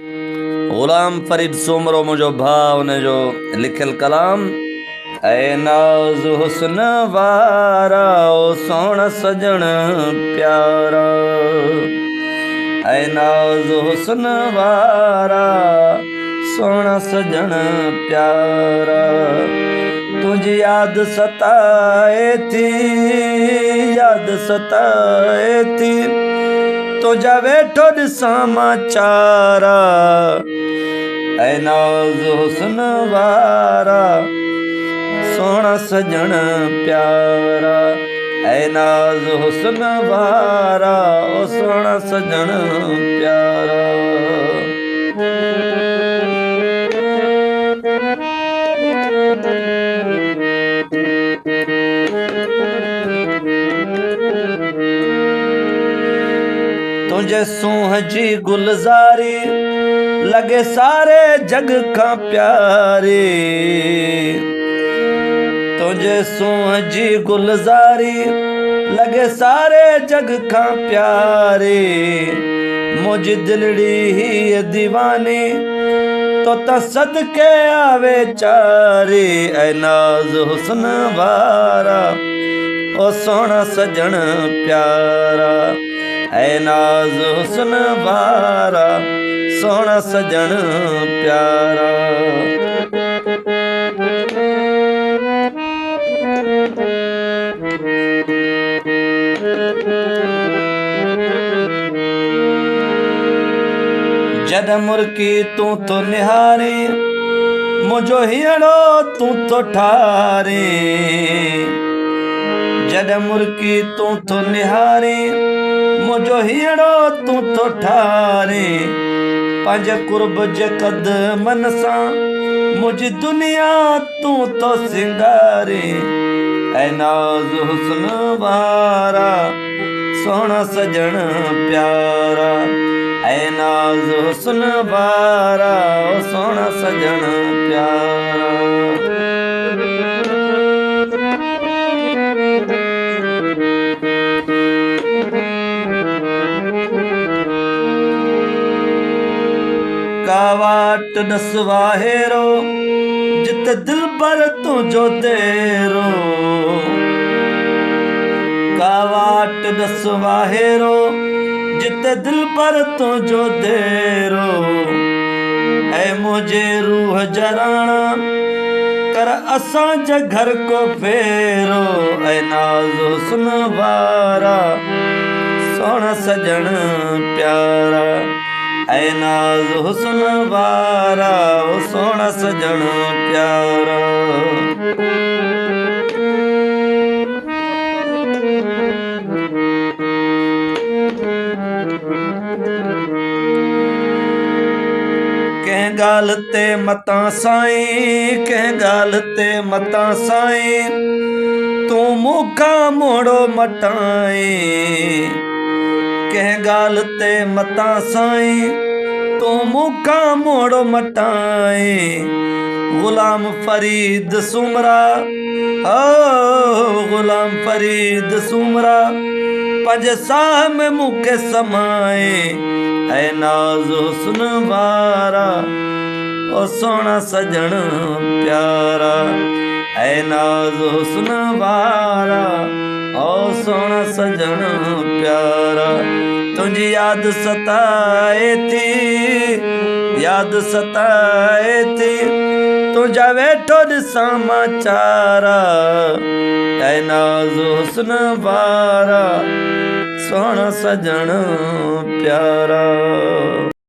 गुलाम फरीद सुमरो मुझो भाव ने जो लिखल कलाम। ऐ नाज़ हुस्न वारा ओ सोहणा सजण प्यारा, ऐ नाज़ हुस्न वारा सोहणा सजण प्यारा। तुझी याद सताए थी, याद सताए थी, तुझा वेठो ॾिसां मां चारा। ऐ नाज़ हुस्न वारा सोहणा सजण प्यारा, ऐ नाज़ हुस्न वारा ओ सोहणा सजण प्यारा। तुझे सूंह जी गुलज़ारी लगे सारे जग खां प्यारी, तुझे सूंह जी गुलज़ारी लगे सारे जग खां प्यारी। मुझी दिलड़ी ही दीवानी तो त सदके आवे चारी। ऐ नाज़ हुस्न वारा ओ सोहणा सजण प्यारा, ऐ नाज़ हुस्न वारा सोहणा सजण प्यारा। जद मुर्की तू तो निहारे, मुझो हीअड़ो तू तो ठारे। जद मुर्की तू तो निहारे, मुझो हीअड़ो तू तो ठारे। पंज कुर्ब जे कदमन सां मुझी दुनिया तू तो सिंगारे। ऐ नाज़ हुस्न वारा सोहणा सजण प्यारा, ऐ नाज़ हुस्न वारा ओ सोहणा सजण प्यारा। कावाट दस वाहेरो जित दिल पर तुझो तेरो। कावाट दस वाहेरो जित दिल पर तुझो तेरो। ऐ मुझे रूह जराना कर असांज घर को फेरो। ऐ नाज़ हुस्न वारा सोहणा सजण प्यारा, ऐ नाज़ हुस्न वारा ओ सोहणा सजण प्यारा। कंहिं ॻाल्हि ते मतां साईं, कंहिं ॻाल्हि ते मतां साईं, तूं मूंखां मोड़ो मटाईं। कंहिं ॻाल्हि ते मतां साईं, तूं मूंखां मोड़ो मटाईं। गुलाम फरीद सुमरा, ओ गुलाम फरीद सुमरा, पंज साह में मूंखे समाए। ऐ नाज़ हुस्न वारा ओ सोहणा सजण प्यारा, ऐ नाज़ हुस्न वारा ओ सोहणा सजण प्यारा। तुझी याद सताए थी, याद सताए थी, तुझा वेठो ॾिसां मां चारा। ऐ नाज़ हुस्न वारा सोहणा सजण प्यारा।